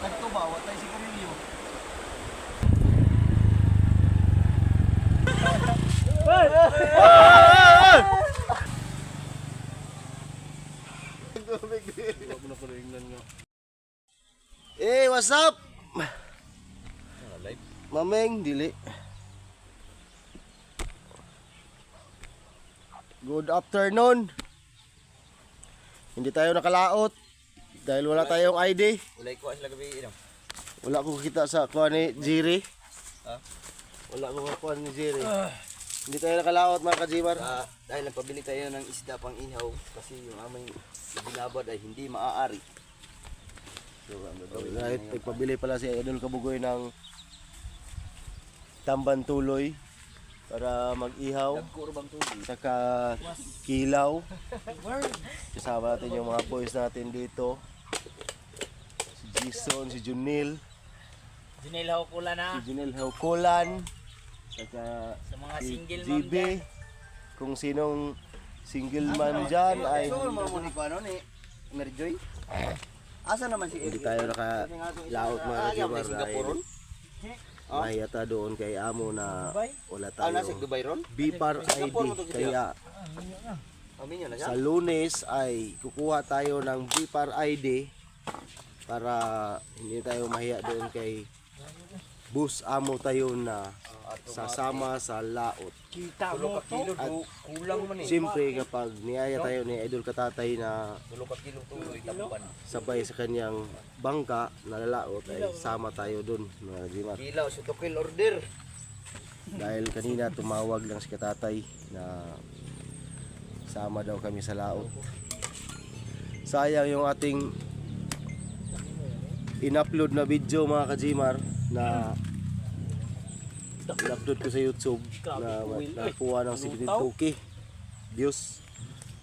Tagto ba? Watay si Camilio. Eh, what's up? Mameng, dili. Good afternoon. Hindi tayo nakalaot dahil wala tayong ID. Ulay ko sila gabi ino. Wala ko kita sa kuha ni Jerry. Ha? Wala ko kuha ni Jerry. Hindi tayo nakalaot mga kajimar. Dahil nagpabili tayo ng isda pang ihaw kasi yung aming binabad ay hindi maaari. So, Right, nagpabili pala si Idol Kabugoy ng tamban tuloy para mag-ihaw. Kurbang tubig. Saka kilaw. Kasama natin yung mga boys natin dito. Si Jason, si Junil, Junel Haukulan na. si Junil Haukulan. Saka Sa mga si single mom GB. dyan. Kung sinong single man dyan ay So, mamuni ko ano ni Merjoy. Asa naman si hindi tayo nakalaot mga kajimar dahil mahiyata doon kay Amo na wala nasa tayo Dubai ron? BIPAR ID. Kaya Aminyo na sa siya. Lunes ay kukuha tayo ng BIPAR ID para hindi tayo mahiya doon kay Bus Amo tayo na sasama sa laot. Kita mo to. Kulang man eh. Siyempre kapag niyaya tayo ni Idol Katatay na 2 kilo tuloy tapuan. sabay sa kanyang bangka na lalaot ay sama tayo doon mga Jimar. Kilaw sa 2 kilo order. Dahil kanina tumawag lang si Katatay na sama daw kami sa laot. Sayang yung ating in-upload na video mga kajimar na in-upload ko sa YouTube na nakuha ng 72k views.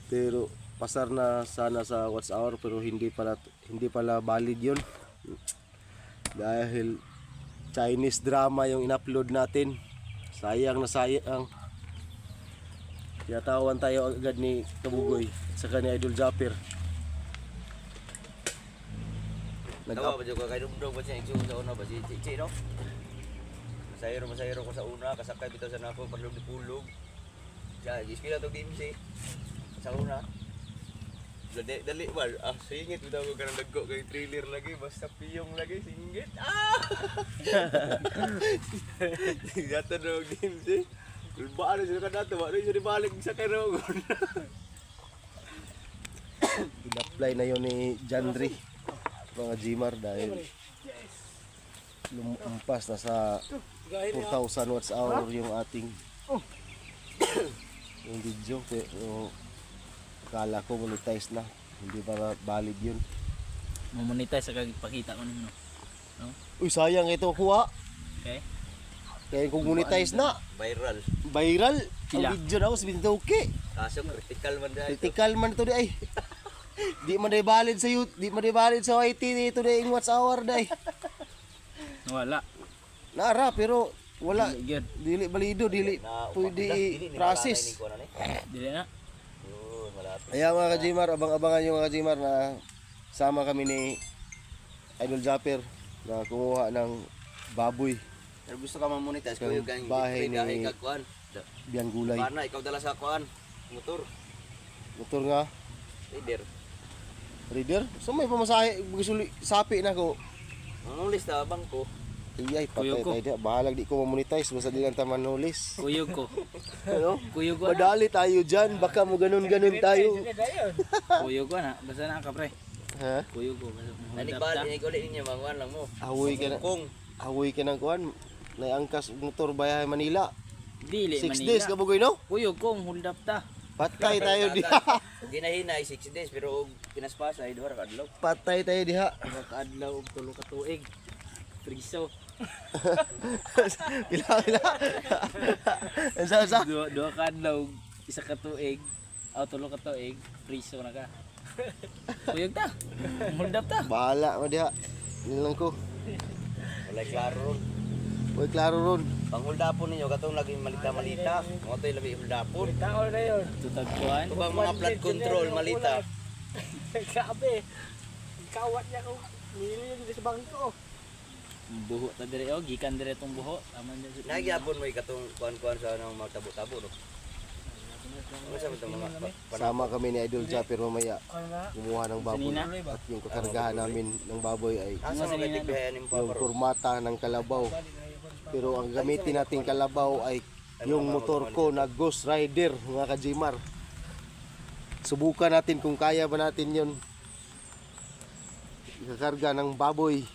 Pero pasar na sana sa watch hour pero hindi pala valid yun. Dahil Chinese drama yung in-upload natin. Sayang na sayang. Tinatawan tayo agad ni Kabugoy at saka ni Idol Japper. Tawa ba dyan ka kay Dumdum ba siya yung sa una ba si Chichi no? Masayro ko sa una, kasakay bitaw sa nako, padlog di pulog. Siya, giskila to dimsi. Sa una. Dali ba? Singit bitaw ko kanang dagko kay trailer lagi, basta piyong lagi, singit. Yata daw dimsi. Kulbaan na sila ka nato, wala siya dibalik sa karogon. In-apply na yun ni Jandri mga Gmar dahil lumampas na sa 4,000 watts hour yung ating yung video pero kala ko monetize na hindi para valid yun. Mamonetize sa kagipakita ko nimo. No? Uy sayang ito kuha Okay. kaya kung monetize na viral Sila. ang video na was 22k Kaso critical man dahil. critical man to di ay di man day valid sa YouTube di man day valid sa YT dito day in watts hour day Wala. nara pero wala Dili gyud. dili balido dili pwede i-process. Dili na. Kaya mga ka-Gmar, abang-abangan yung mga ka-Gmar na sama kami ni Idol Japper na kumuha ng baboy, Pero gusto ka mamonetize ko yung gang bahay ni kagkuan. Bian Gulay. Para ikaw dala sa kuan, motor, Motor nga, leader. reader. So may pamasahe, gusto sapi na ko. Ang ulis na bangko. Iyay, patay Kuyog ko. tayo. Bahalag di ko mamonetize, basta di lang taman nulis. Kuyog ko. Ano? Kuyog ko. Madali tayo dyan, baka mo ganun-ganun tayo. Kuyog ko na. Basta na ka pre. Ha? Kuyog ko. Nanibal, iniguli ninyo, manguan lang mo. Awoy ka na, Kung, awoy ka ng kuhan. Naangkas motor bayahe Manila. Dili 6 Manila. days ka bugoy no? Kuyog ko hold up ta. Patay tayo diha. ginahinay 6 days, pero pinaspasa, ay duha kadlaw. Patay tayo diha. Mga kaadlaw og tulo ka tuig. Friso. Pila. Sa. Duha ka adlaw, isa ka tuig, o tulo ka tuig, friso na ka. Kuyog ta. Hold up ta. Bahala mo diha. Nilang ko. Wala klaro ron. Uy, klaro ron. Pang huldapon ninyo, katong laging malita-malita. Mga to'y labi huldapon. Tutagpuan. Ito bang mga flood control, malita. Grabe. kawat niya ko. Nili yun sa bangko. Buho ta dire oh, gikan dire tong buho. Tama na sa. Nagyapon mo ikatong kuan-kuan sa nang magtabo-tabo no. Ano sa mga Sama kami ni Idol Japper mamaya. Ano na? Kumuha ng baboy. Sanina? At yung kakargahan namin ng baboy ay asa mga tigbihayan ni yung Papa. kurmata ng kalabaw. Pero ang gamitin nating kalabaw ay yung motor ko na Ghost Rider, mga kajimar. Subukan natin kung kaya ba natin yun. Ikakarga ng baboy.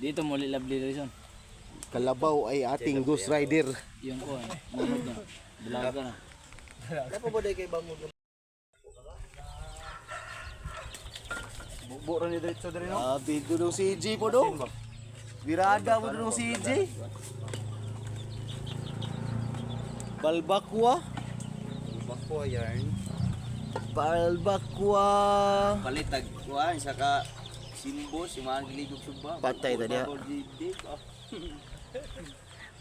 Dito mo lovely reason. Kalabaw ay ating Ghost Rider. Yung ko, munod na. Bulag ka na. Dapat ba day kay bangon? Bukbo ra ni diretso dire no. Abi doon si CJ po do. Birada mo doon si CJ. Balbakwa. Bako yarn. Balbakwa. Palitag kuan saka simbo si mga giligog suba. Patay ta diha.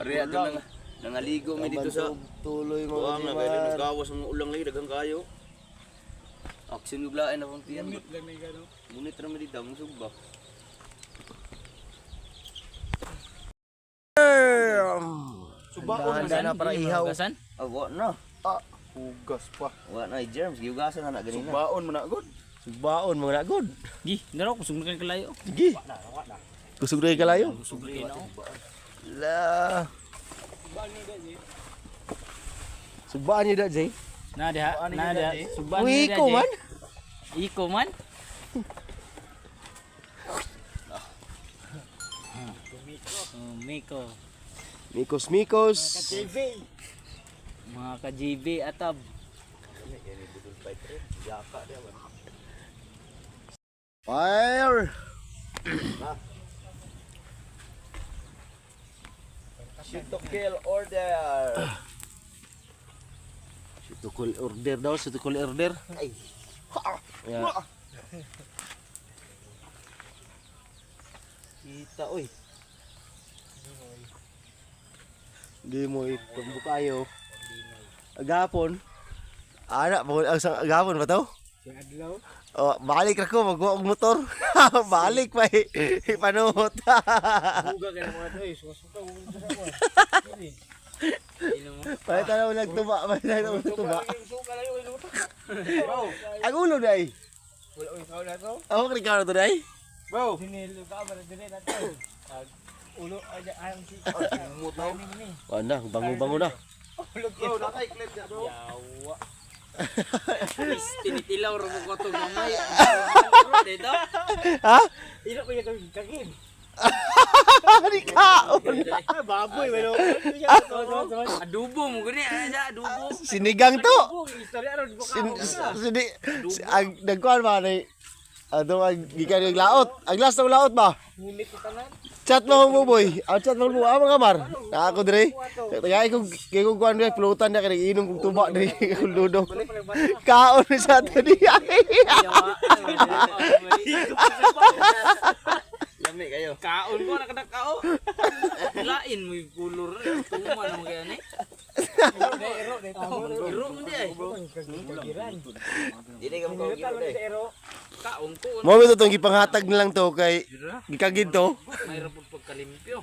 Pareha to nangaligo mi dito sa Tuloy mga kuan na kay kajimar. nagawas ang ulang lagi daghang kayo. Action gublaen na kung tiyan. Munit ra mi dito ang suba. Handa na para ihaw. Gasan? Wa na. Hugas pa. Wa na germs giugasan na ganina. Baon mo na good. Baon mo na good. Gi, naro kusog na kalayo. Sige. Kusog na kalayo. Kusog na ako. La. Subaan niyo da, Jay. Na diha, suban Uy, niya, iko Jay. man. Iko man. Miko. Mikos. TV. Mga ka-JB atab. Fire. Shoot to kill order. Sutukul order daw, sutukul order. Ay. Ya. Kita oy. Di mo ipambukayo. Agapon. Ana, agapon ba to? Si Adlaw. Oh, balik ra ko magwa og motor. Balik pa ipanuhot. Buga ka na mga to eh. Suka huwag sa ako. Pay tanaw nagtuba, pay tanaw nagtuba. Suka lang yung iluto. Ang ulo dai. Wala yung ikaw na to. Ako kini ka to dai. Bro. Sinilo ka ba na dire na to. Ulo aja ayang si. Mutaw. Wala, bango-bango na. Bro, naka-clip na bro. Yawa. Tinitilaw ro ko to gamay. Dito. Ha? Ilo ko yung kagin. Di kaon. Baboy, pero. Adubo mo gani, ana adubo. Sinigang to. Istorya ron ko Sin, ka. sini, ang nagkuhan ba ni ato ang gikan yung laot. Ang last ng laot ba? Ngunit kita na. Chat mo mo boy. Ang chat mo mo mga kamar. Na ako dire. Tagay ko kay ko kuan dire floatan na kay inom kog tuba dire kung dudong. Kaon ni sa ato diya. Lami kayo. Kaon ko nakadakao. Lain mo yung kulor. Tuma naman kaya ni. Iro mo di ay. Dili ka mo kilo day. Kaon ko. Mo bito tong gipanghatag na lang to kay gikagid to. Mayroon po pagkalimpyo.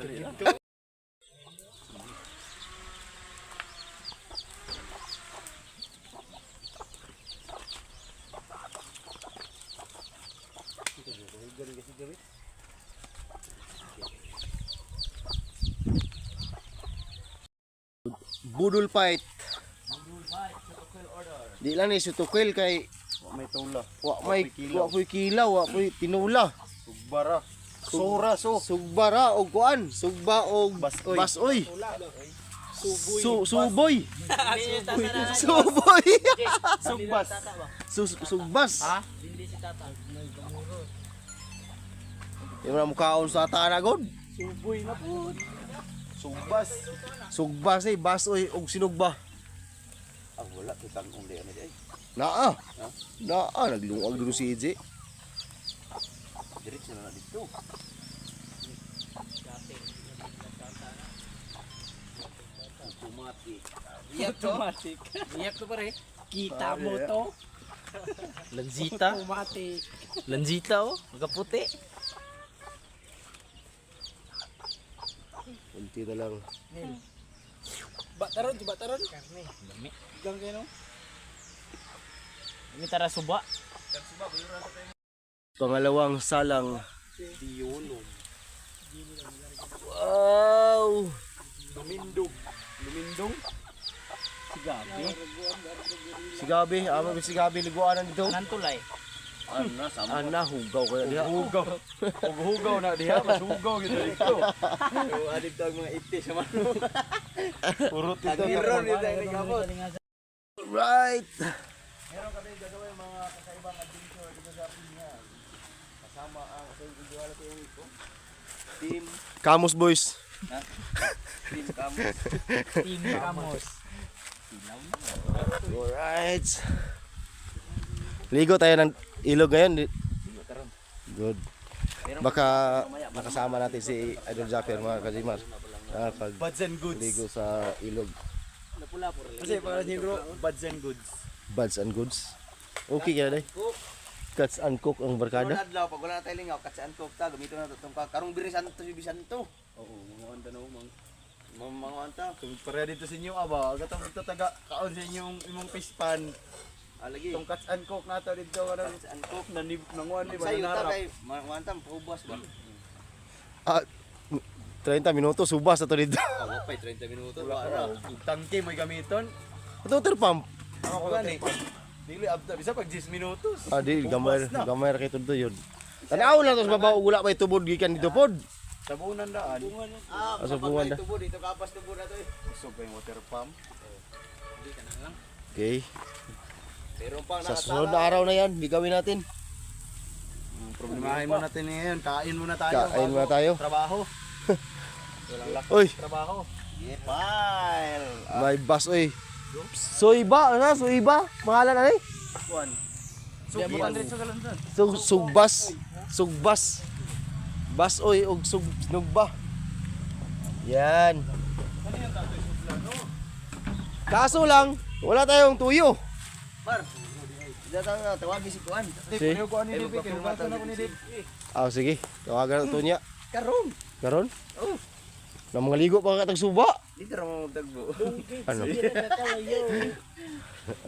Budol fight. Di lang ni sutukil kay May tula. wa may kilaw, wa may tinula. Sugbara. Sura so. Sugbara og kuan, sugba og basoy. Suboy. Suboy. Sugbas. Sugbas. Ha? Hindi si tata. Yung mga mukhaon sa tana god. Suboy na po. Sugbas. Sugbas ay basoy og sinugba. Ah wala kitang uli ani day. Naa. Naa naglungag dito si EJ. Diretso na dito. Automatic. Automatic. Iyak to pare. Kita mo to. Lanzita. Automatic. Lanzita oh, nagaputi. Kunti na lang. Bataron, bataron. Karne. Dami. Gang kayo no? Ini tara suba. Pangalawang salang. Wow! Lumindog. Lumindong. Si Gabi. Si Gabi, si Gabi liguanan dito. Nantulay. Ano sama. Ana, hugaw ko na diha. Hugaw. Hugaw na diha, mas hugaw gitu dito. So, adip tag mga iti sa manok. Purot ito. Tagiron dito ang nagkapot. Right! Meron kami gagawin mga kakaibang adventure dito sa Pinya. Kasama ang individual ko yung ito. Team Kamus boys. Kamus. Team Ramos. Alright. Ligo tayo ng ilog ngayon. Good. Baka nakasama natin si Idol Japper mga kajimar. Pag Buds and goods. ligo sa ilog. Kasi pangalan niyo bro, Buds and goods. Buds and goods. Okay kaya day. Cuts and cook ang barkada. Kada adlaw pag wala na tayo lingaw, katsaan ko ta gamito na itong karong biri santo si Bisanto. Oo, mga anta na umang. Mga anta. So para dito sa inyo aba, gatong tataga kaon sa inyong imong pispan. Lagi. Itong cuts and cook nato dito karong cuts and cook na nanguan di ba Sayo na ta kay mga anta pubas ba. 30 minutos subas ato dito. Wala pa 30 minuto wala. Tangke may gamiton. Water pump. Ako gani. Dili abta bisa pag 10 minutos. Di gamay ra kay tudto yun. Tanaw lang tos babaw ugula pa itubod gikan dito pod. Sa buunan daan. Sa buwan na. Tubo dito kapas tubo na to eh. Usog pa yung water pump. Okay. Pero pang Sa sunod na araw na yan, gagawin natin. Problemahin mo natin ngayon. Kain muna tayo. Kain muna tayo. Trabaho. Walang lakas. Oy, Trabaho. Yeah, file. may bus oy. Soyba, ano? Soyba? Pangalan ano eh? One. Bukan rin sa galandan. Sugbas. Sugbas. Bas oy og sugnugba. Yan. Kaso lang, wala tayong tuyo. Par. Datang tawagin si Kuan. Si? Ko ani dip, kinugasan ako ni dip. Sige. Tawagan ito niya. Karon. Karon? Na mga ligo pa katag suba. Dito ra mo magtagbo. Ano?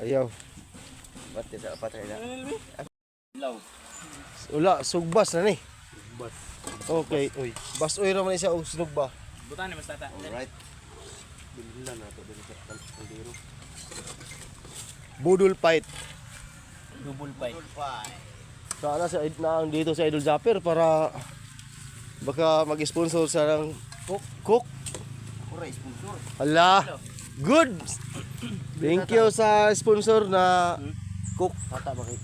Ayaw. Ba't sa patay na? Wala, sugbas na ni. Sugbas. Okay. Uy. Bas oy ra man siya og sunugba. Butan ni mas tata. Alright. Bilbilan nato dito sa kaldero. Budol fight. Double fight. Sana sa dito sa Idol Zapper para baka mag-sponsor sa ng cook. Oray sponsor. Hala. Good. Thank you sa sponsor na cook. Tata bakit?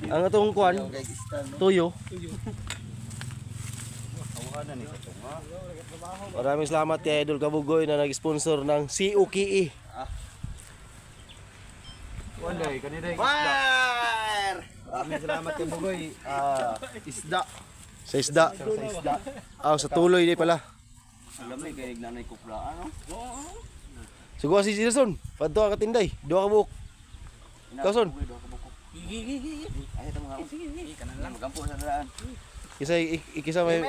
Ang atong kuan, tuyo. Awakan ni sa tunga. Maraming salamat kay Idol Kabugoy na nag-sponsor ng COKE. One day, kanina fire! Maraming salamat kay Bugoy. Isda. Sa isda. Sa isda. Sa tuloy di pala. Alam ni kay nanay kupla ano? Sugo si Jason. Padto ka tinday. Duha ka buok. Kason. Ay ito mga. Sige, kanan lang. Magampo sa daan. Ikisa may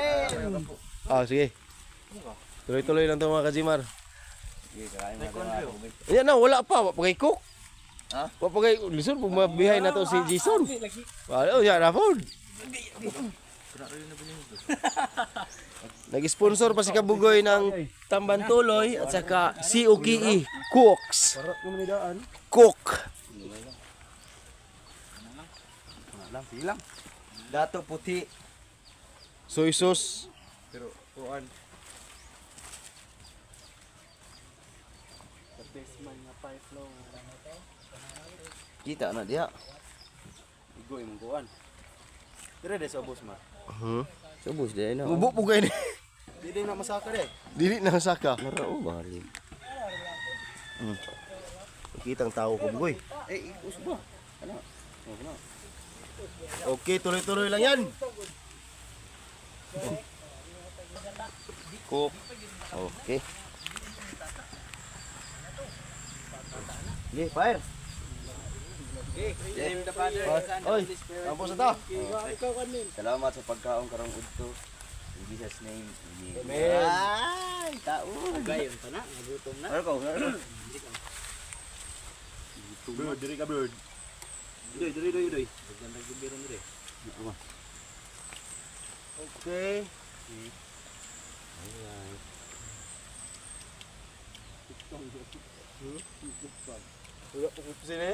sige. Tuloy-tuloy lang 'to mga kajimar. Sige, kain mo na. Yan na, wala pa. Pagay cook. Ha? Papagay, listen, bumabihay na to si Jason. Wala, yan na po. Nag-sponsor pa si Kabugoy ng Tambantuloy at saka COKE Cooks. Cook. Lang, silang. Dato puti. Soy sauce. Pero kuan. Kita na dia. Igoy mong kuan. Dire de sa bus ma. Sa bus de na. Bubuk po kayo ni. Di na masaka de. Dili na saka. Narao bali. Kitang tao Kabugoy. Usbo. Ano? Ano? Okay, tuloy-tuloy lang yan. Cook. Okay. Okay, fire. Name the Father, the Son, and Oy, Holy Spirit. tapos na ta. Ikaw kanin. Salamat sa pagkaon karong udto. In Jesus name. Amen. Amen. Ay, taon. Gayon pa na, nagutom na. Ano ko? Bird, diri ka bird. Diri. Ganda gubiro mo rin. Okay. Wala po ko sini.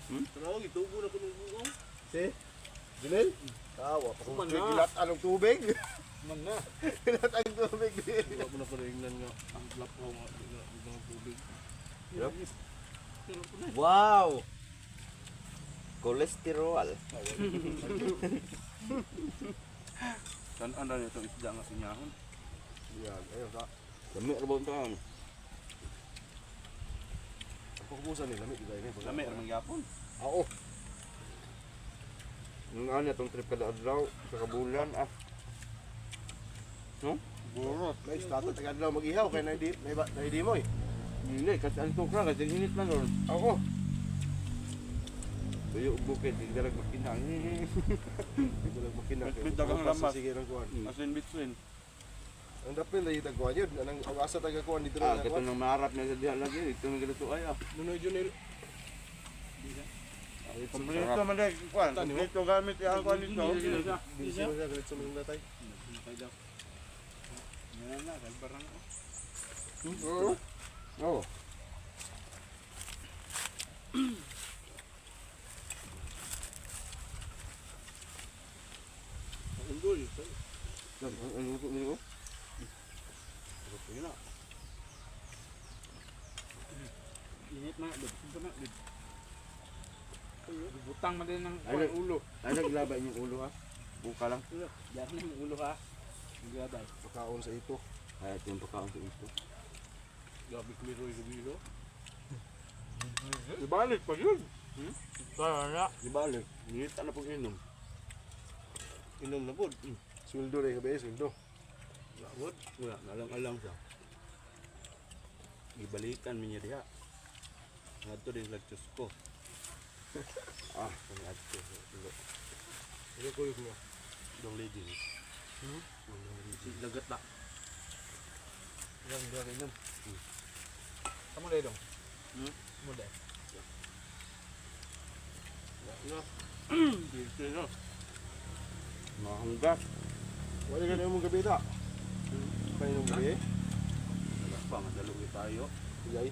Ano gitubo na kuno bugong? Si. Junel. Tawa pa ko Kuman na. gilat anong tubig. Man na. Gilat ang tubig. Wala ko na paringnan nga. Ang flap ko nga. Ang tubig. Wow. Kolesterol. Kan anda nito isda nga sinyahon. Yan, ayun ka. Lami ra ba taon? Ako kubusan ni lamig gay ni. Lami ra man gyapon. Oo. Nung ano tong trip kada adlaw sa kabulan ah. No? Burot. May status tagad daw mag-ihaw kay naidi mo eh. Dili kasi ang tukra kasi init man ron. Ako. Tuyo ug bukid di darag makinang. Hindi ko lang makina. May dagang lamas. Sige lang kuhan. Asin between. Ang dapil na yung tagkuhan yun. Anong asa tagakuhan dito Ah, na kato nang maharap na sa diha lagi ito nga gito ay ah. Nunoy Junel. Kompleto man dai kuan. Kompleto gamit yang kuan dito. Hindi siya galit sa mga natay. Yan na, kalbarang ako. Oo. Oo. Undol. Ano ko nilo? Yun na. Init na, dito na. Butang man din ng Ay, ulo. Ay naglaba yung ulo ha. Buka lang. Diyan na yung ulo ha. Gabay. Pagkaon sa ito. Ay, ito yung pagkaon sa ito. Gabi kliroy gabiro. Ibalik pa yun. Kaya na. Ibalik. Ngita na pag inom. Inom na po. Sweldo rin kabe, sweldo. Lawot. Wala, nalang-alang siya. Ibalikan mo niya diha. Ngadto din lagtos ko. Ah, kung ngadto. Ano ko yun mo? Dong lady. Lagat na. Yan, yan, inom. Kamu deh dong. Kamu deh. Dito na. Mahanggas. Wala ka na yung gabi ta. Kayo yung gabi? Wala pa, madaluwi tayo. Yay.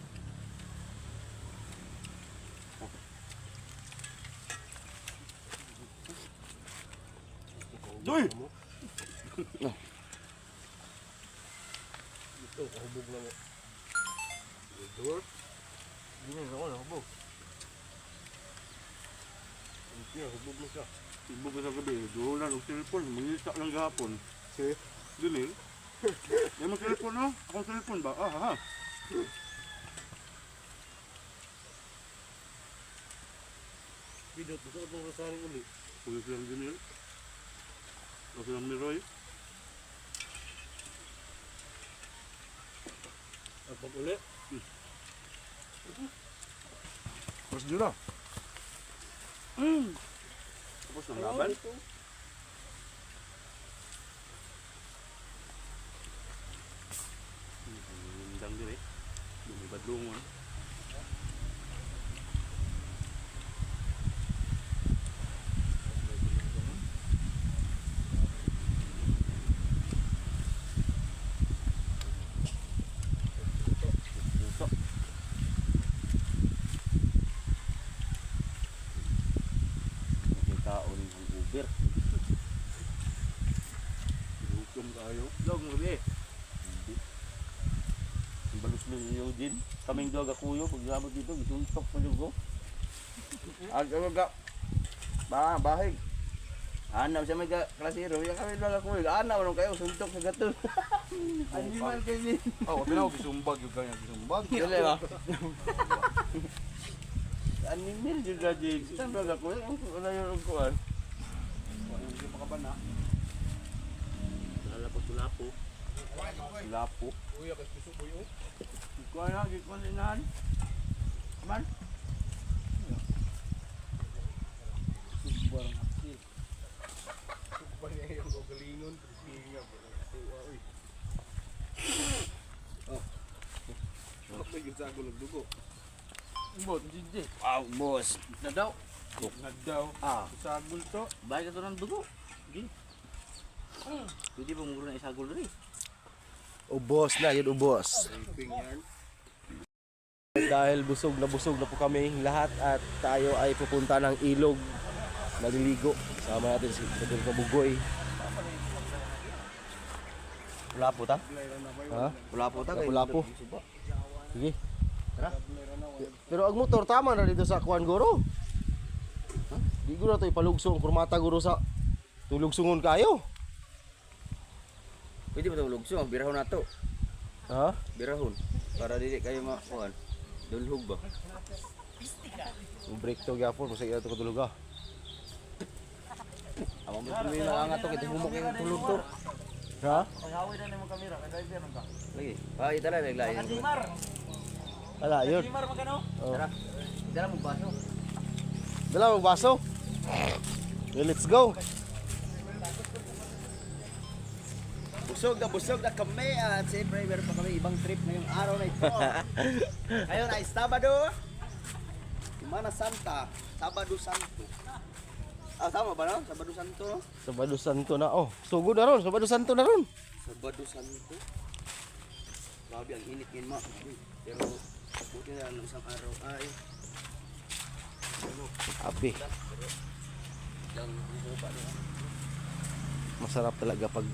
Doy! Ito, kahubog na mo. Door? Hindi na ako, nakahubog. Hindi, hubog mo siya. Ibo ka sa gabi, duhulan og telepon, mangita lang gahapon. Si? Dili. May mga telepon no? Akong telepon ba? Ah, ha. Bidot, gusto ko itong rasaring uli. Kuya silang Junil. O silang Miroy. At pag uli. Mas dyan na. Tapos ng laban. Hindang diri. Lumibad lungon. Luto. Yung taon ng Uber. Hukom tayo. Log mo be. Hindi. Ang balos mo yung din. Kaming dog akuyo. Pagkabot dito, gisuntok mo yung go. Ano ga? Bahig. Anaw siya may klasero. Yung kami dog akuyo. Anaw nung kayo, suntok sa gato. Animal kasi. Oh, pinaw gisumbag yung kanya gisumbag. Dili ba? Animal juga di. Saan dog akuyo? Wala yung kuwan. Hindi pa ka ba na? Lapo. Lapo. Uy, ako piso boy oh. Kuwan na, gikuan din nahan. Man. barang apil. Bot, DJ. Wow, boss. Na daw. Nagdaw. Ah, Sagol to. bahay ka to ng dugo. Di. Pwede ba muro na isagol rin? Ubos na, yun ubos. Dahil busog na po kami lahat at tayo ay pupunta ng ilog. Maliligo. Sama natin si Pedro Kabugoy. Wala po ta? Ha? Wala po ta. Lapu-lapu. Sige. Pero ang motor tama na dito sa Kuan Goro. Di ko na to ipalugsong kurmata guro sa tulugsungon kayo. Pwede ba ito lugso? Birahon na to. Ha? Birahon. Para dili kayo makuhan. Dulhog ba? Break to gyapon mo sa iya to katulog ah. Amang mo tuloy na nga to. Kita humok yung tulog to. Ha? Pag-away na naman kamera. Kaya ka. Lagi. Ay, tala. Naglayan. Jimar. Ala, yun. Jimar magkano? Oh. Tara. Tara mo baso. Dala mo baso. Okay, let's go. Busog na kami at siyempre meron pa kami ibang trip ngayong araw na ito. Ngayon ay Sabado. Semana Santa. Sabado Santo. Ah, tama ba no? Sabado Santo no? Sabado Santo na. Oh, sugod na ron. Sabado Santo na ron. Sabado Santo. Grabe ang init ngayon ma. Pero buti na lang isang araw ay Abi, lang bububa na. masarap talaga pag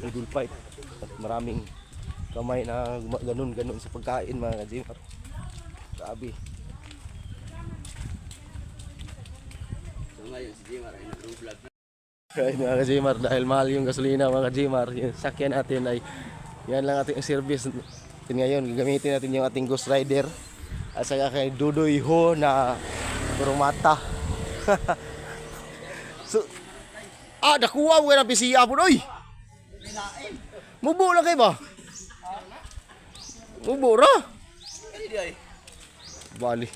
noodle fight. At maraming kamay na ganun-ganun sa pagkain mga kajimar. Grabe. So ngayon si Jimar ay nag-vlog na. Kaya mga kajimar, dahil mahal yung gasolina mga kajimar, yung sakyan natin ay yan lang ating service natin ngayon. Gagamitin natin yung ating Ghost Rider at saka kay Dudoy Ho na kurumata. So, nakuha mo ka ng PCA po doy. Mubo lang kayo ba? Mubo ra. Kani di ay. Bali.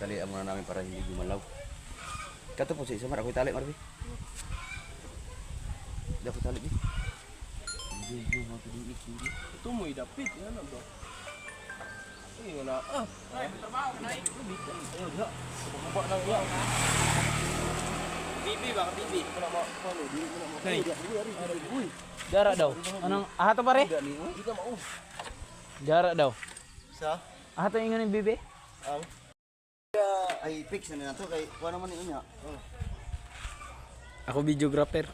Talian muna namin para hindi gumalaw. Kato po sa isa, Mar. Ako'y tali, Marvi. Hindi ako tali, di. Ito mo idapit. Yan na ba? Ay, wala. Ay, trabaho ka na eh. Bumaba na yan. Bibi ba ka, Bibi? Jara daw. Anong ahato pare? Jara daw. Sa? Ahato yung ng bibi? Ay, fix na to kay kuha naman niya. Ako videographer.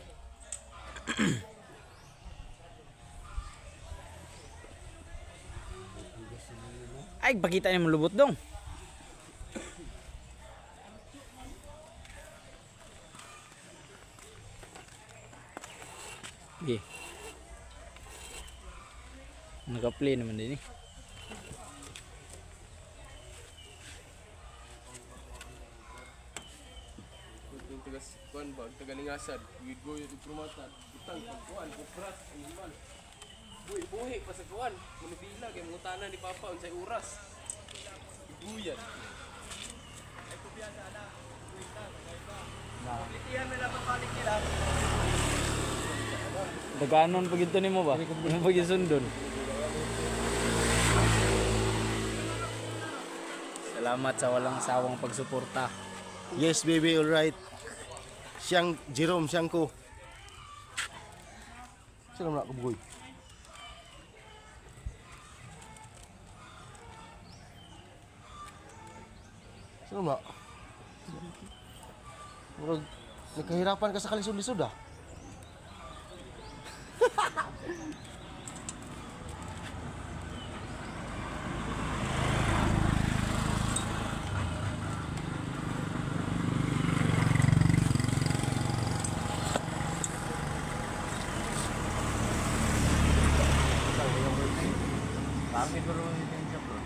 Ay, pakita niyo lubot dong. Okay. Naka-play naman din eh. Yung tagas kuan ba, tagalingasad, gigo yung promata, utang kuan, kupras, animal. Buhi pa sa kuan, munibila kay mangutana ni Papa unsay oras. Buyan. Daganon pag ito nimo ba? Yung pag sundon. Salamat sa walang sawang pagsuporta. Yes baby, alright. Siyang Jerome, siyang ko. Sino na kabugoy? Sino na? Murag, nagkahirapan ka sa kalisod-lisod ah. Bakit bro yung siya bro?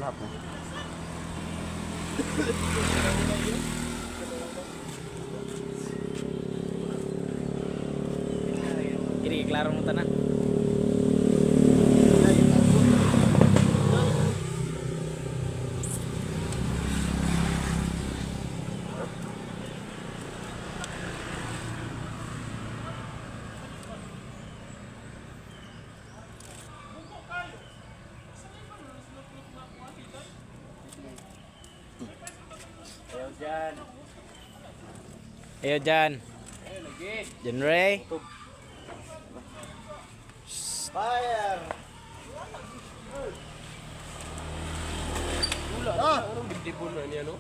Lahat na. klaro mo tanan. Ayo Jan. Jan Ray. Fire! Anong dibdibon na niya, no?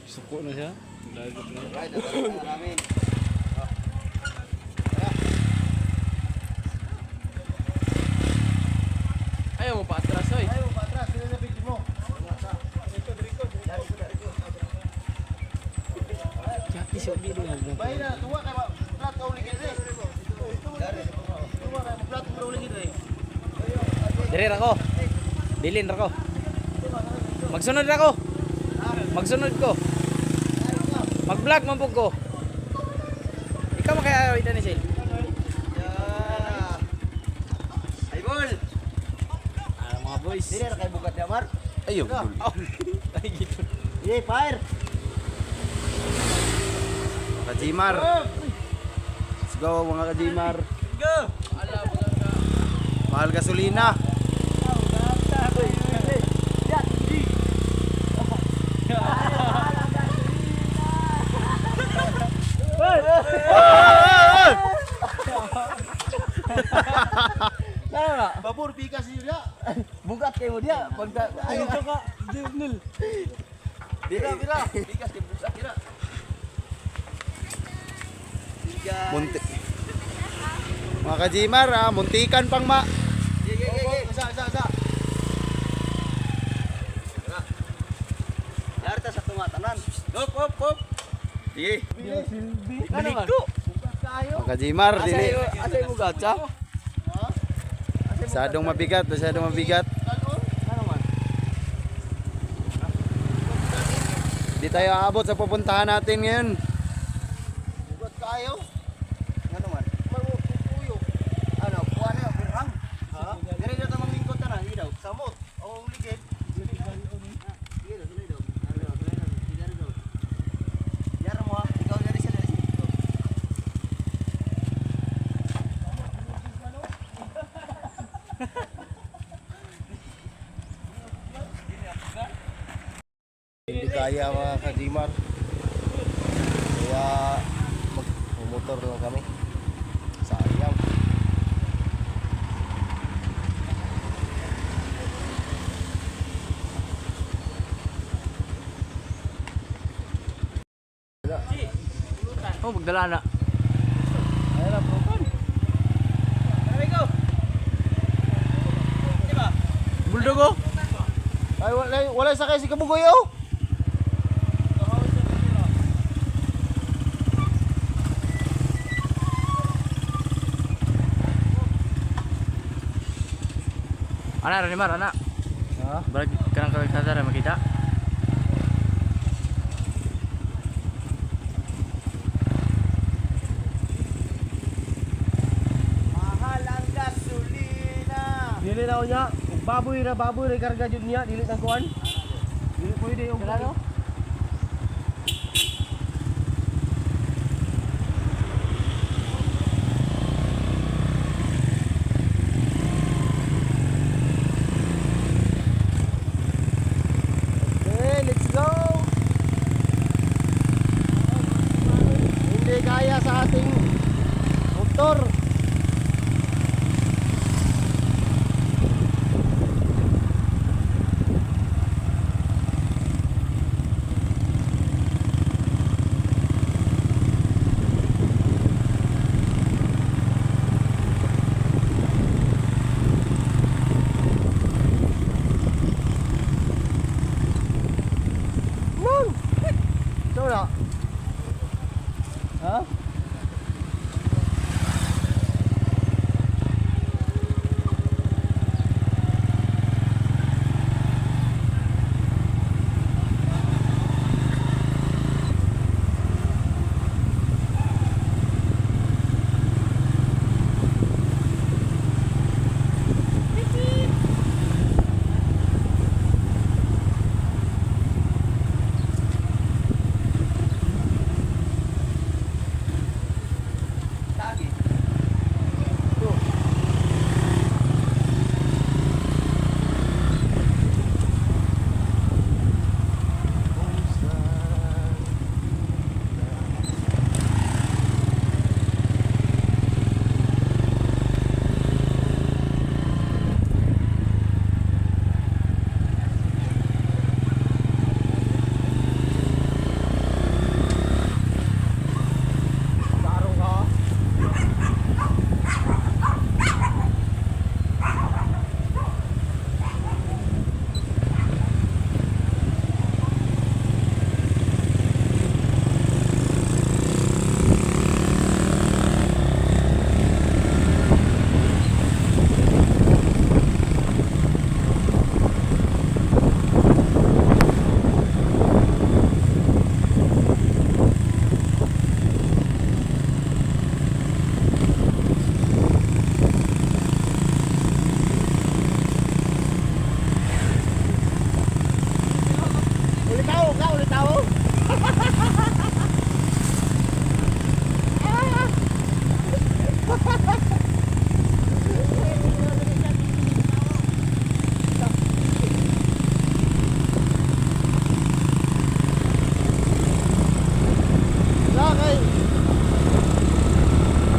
Suko na siya. Right, natapos na namin. Ayaw mo pa atras, oy. Ayaw, patras, sila na video mo. Kaki siya dito mo. Bahay na, tuwa ka ba? Flat ka ulit eh. Tuwa ka, flat ka ulit eh. Dire ra ko. Bilin ra ko. Magsunod ra ko. Magsunod ko. Mag-vlog man pug ko. Ikaw makaya ida ni Sil. Yeah. Ay, bol! Ah, mga boys. Dili na kay bukat ya, Mar. Ayun. Ay gitu. Yay, fire! Kajimar. Let's go mga Kajimar. Ala mo lang ka. Mahal gasolina. Babur pikas dia. Bukat kayo dia. Pagka ayun ka. Nil. Bira. Bigas di busa kira. Munti. Mga Kajimar, muntikan pang ma. Sa. Yarta sa tumatanan. Hop. Sige. Ano man? Mga Kajimar, dili. Asa mo gacha? Masyadong mabigat. Ano man? Di tayo aabot sa pupuntahan natin ngayon. Bukat kayo. Ano man? Marukuyo. Ano, kuha na kurang. Ha? Dire na tamang lingkod ta na, hidaw. Samot. O uligid. Yara mo ha, ikaw dari siya. Hindi kaya mga Kajimar. Kaya magmumotor lang kami. Sayang. Oh, magdala na. Ayun na, propan. Buldog oh. Ay, wala sakay si Kabugoy oh. Ana Ranimar, ana. Ha? Balik ka nang kalsada ra makita. Mahal ang gasolina. Dili na niya, baboy na karga jud niya, dili nang kuan. Dili pwede yung Claro. Okay, let's go. Hindi kaya sa ating motor. Ito na. Ha?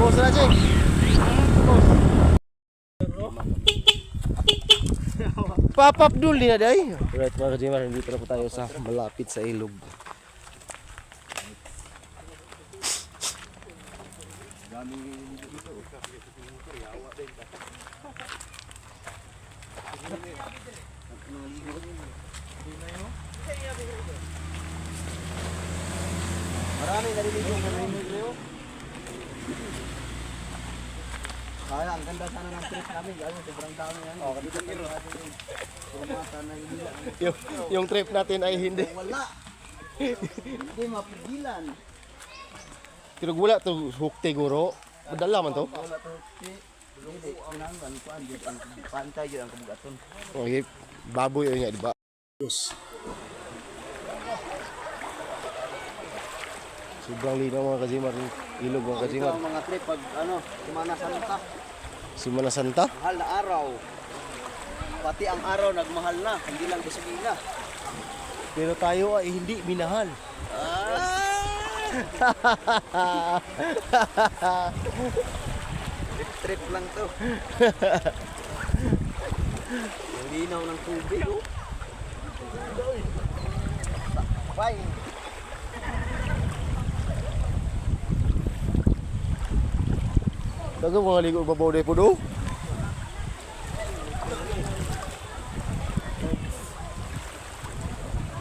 Boss na, Jeng. Pop Abdul din na day. Alright mga kajimar, dito na po tayo sa malapit sa ilog. Marami naliligo sa Rio. Kaya ang ganda sana ng trip namin, gano'n sobrang dami yan. Oh, dito pero yung trip natin ay hindi. Wala. Hindi mapigilan. Pero wala to hukte guro. Madala man to. Wala to hukte. Hindi kinanglan kuan jud ang pantay jud ang kabugaton. Okay, baboy yun nga, di ba? Yes. Sobrang linaw mga kajimar, ilog mga kajimar. Ito ang mga trip pag ano, Semana Santa. Semana Santa? Mahal na araw. Pati ang araw nagmahal na, hindi lang gasolina. Pero tayo ay hindi minahal. Trip lang to. Ang linaw ng tubig, oh. Bye. Tago mga ligo babaw na po do.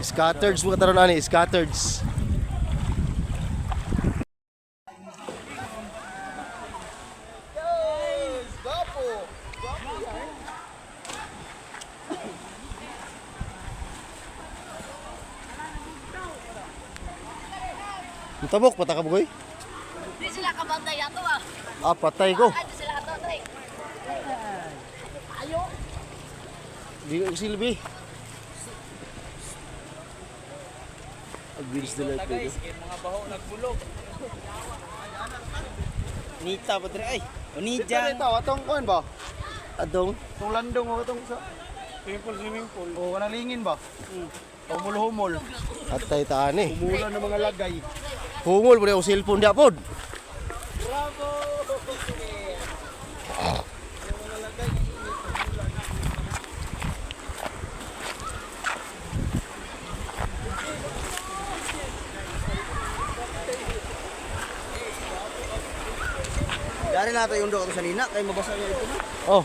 Scattered mga taron ani, scattered. Tabok pataka bugoy. Di sila kabantay ato ah. Ah, patay ko. Ay, di sila ato tay. Ayo. Di ko silbi. Against the light ko. Mga baho nagbulog. Nita pa dre ay. Onija. Ito, atong kuan ba? Atong Itong landong o itong sa swimming pool. O, walang lingin ba? Humol-humol. atay taan eh. Umulan ng mga lagay. Hungol mo na yung cellphone dia pod. Dari nato yung doon sa nina, kay mabasa niya ito na. Oh.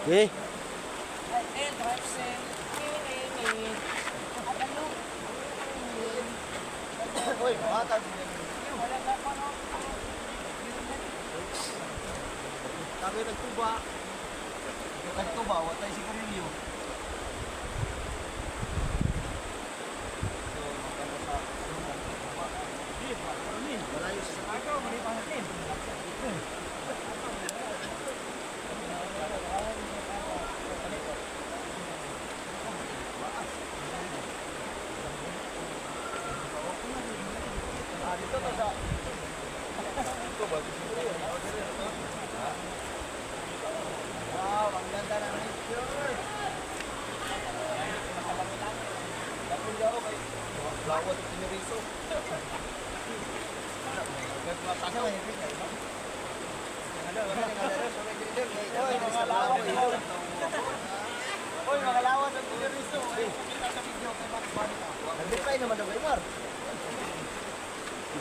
Okay. Sabi nagtuba. Nagtuba, watay si Carillo.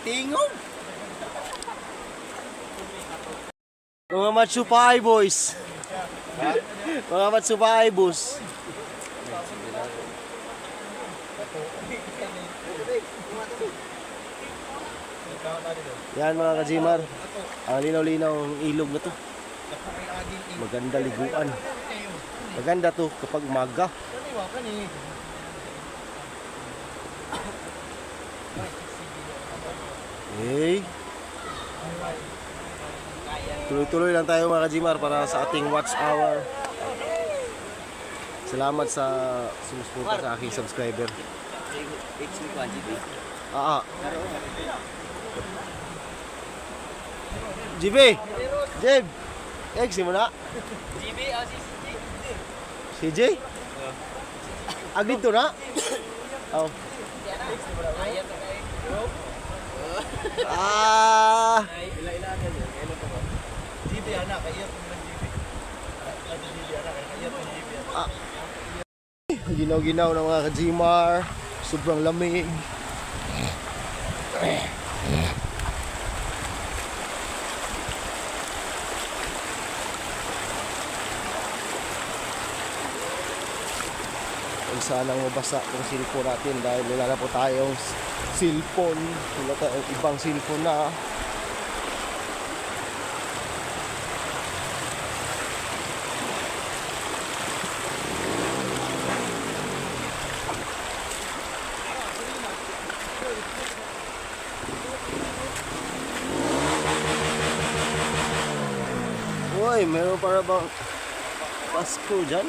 Tingog. Mga matsupay boys. Mga matsupay boss. Yan mga kajimar. Ang linaw-linaw ng ilog na to. Maganda liguan. Maganda to kapag umaga. Hey. Tuloy-tuloy lang tayo mga Kajimar para sa ating watch hour. Salamat sa sumusuporta sa aking subscriber. GB! Jeb! X mo na? GB, Si J? Dito na? Oh. Ah! Ginaw-ginaw ng mga Kajimar. Sobrang lamig. Kung saan ang mabasa yung cellphone natin dahil wala na po tayong cellphone. Wala tayong ibang cellphone na. Uy, meron para bang Pasko dyan?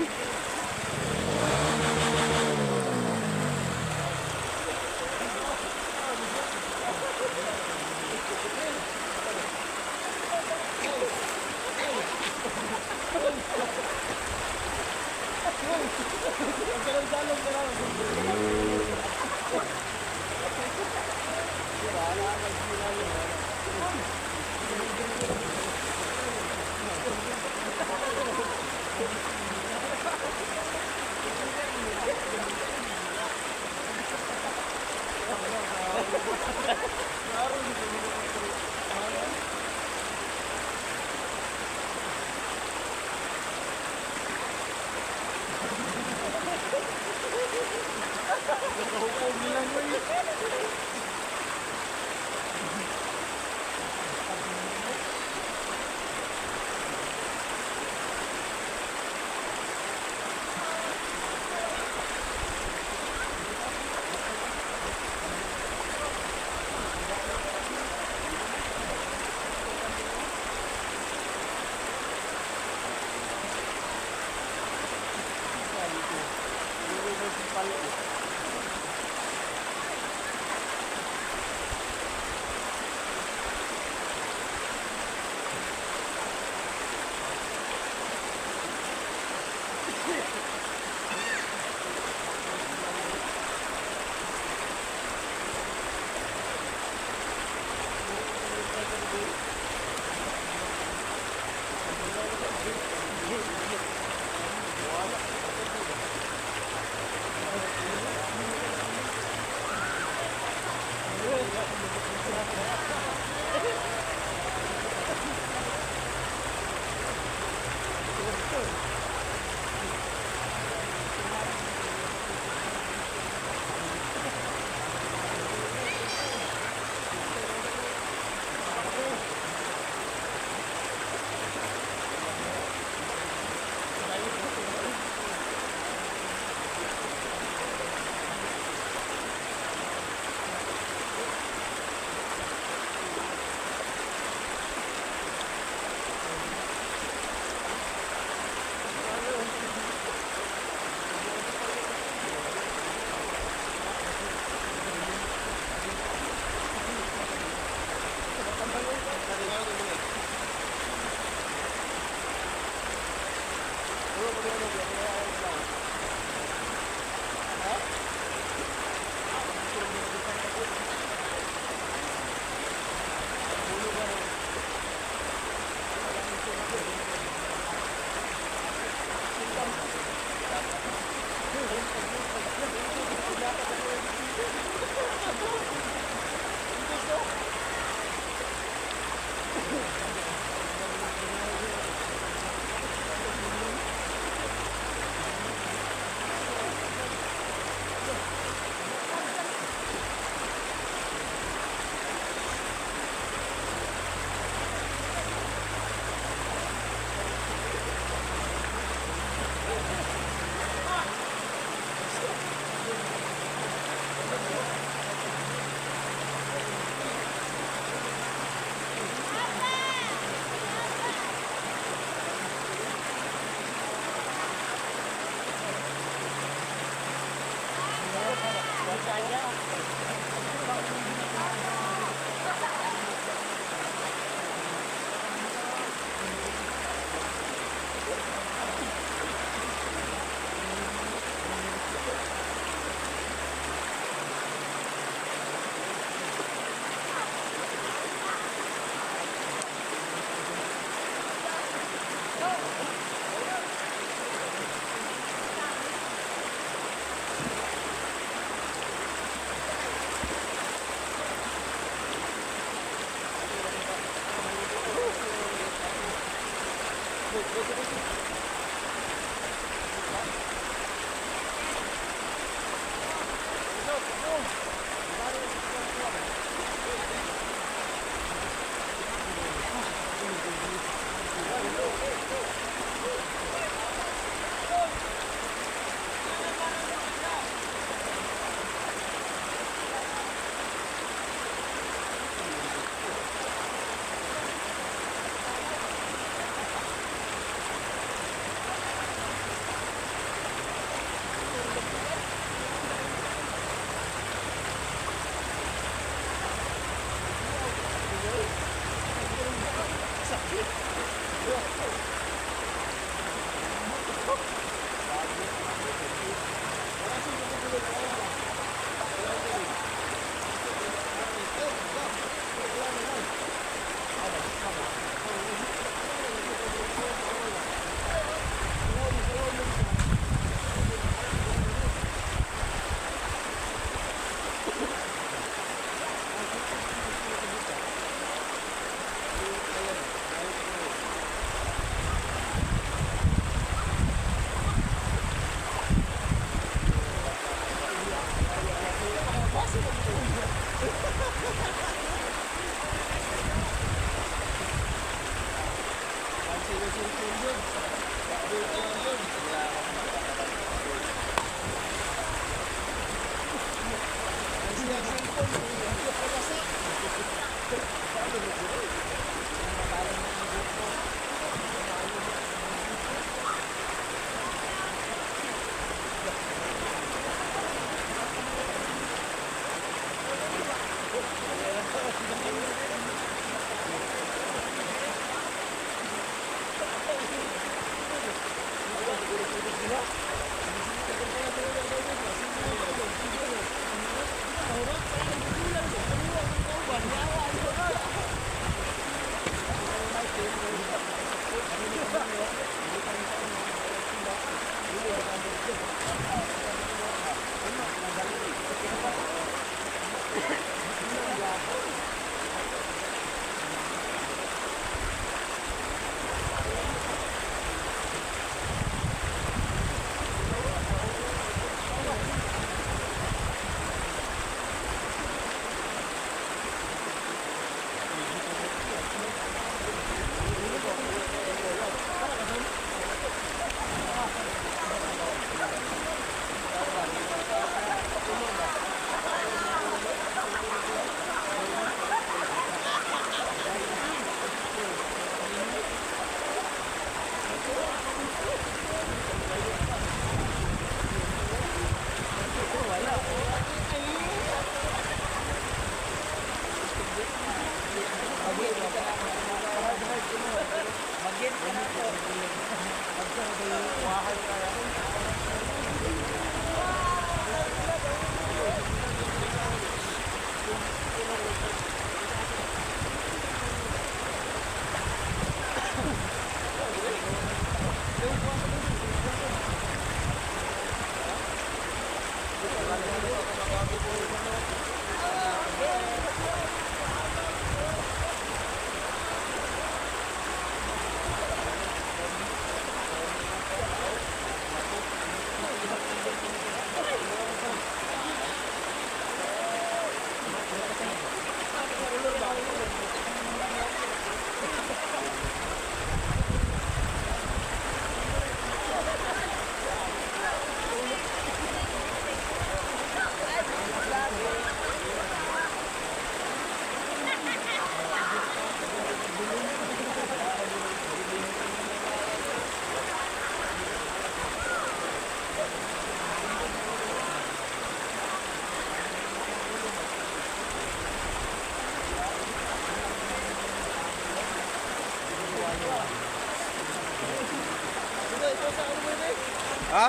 Ha?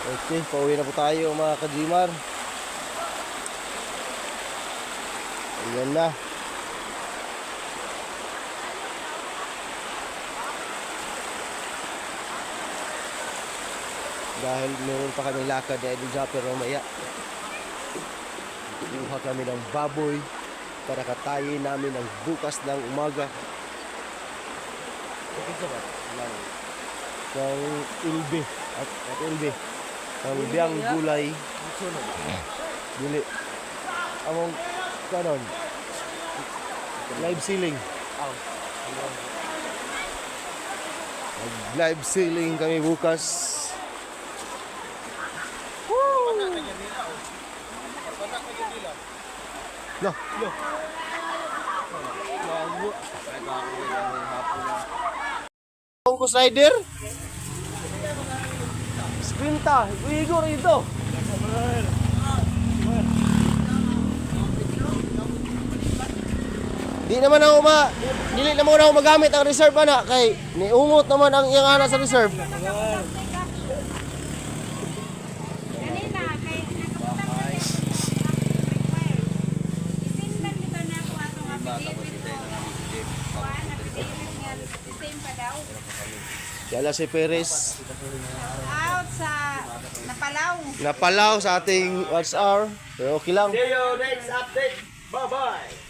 Okay, pauwi na po tayo mga ka-Gmar. Ayan na. Dahil meron pa kami lakad na Idol Japper mamaya. Kuha kami ng baboy para katayin namin ang bukas ng umaga. Ng ilbe at ilbe ng biyang gulay dili among kanon live ceiling live ceiling kami bukas. Loh, Bungkus rider. Sprinta, Igor ito. Di naman ako dili naman ako magamit ang reserve ana kay niumot naman ang iyang ana sa reserve. Yala si Perez Out sa Napalaw. napalaw sa ating watch hour. Pero okay lang. See you next update. Bye-bye.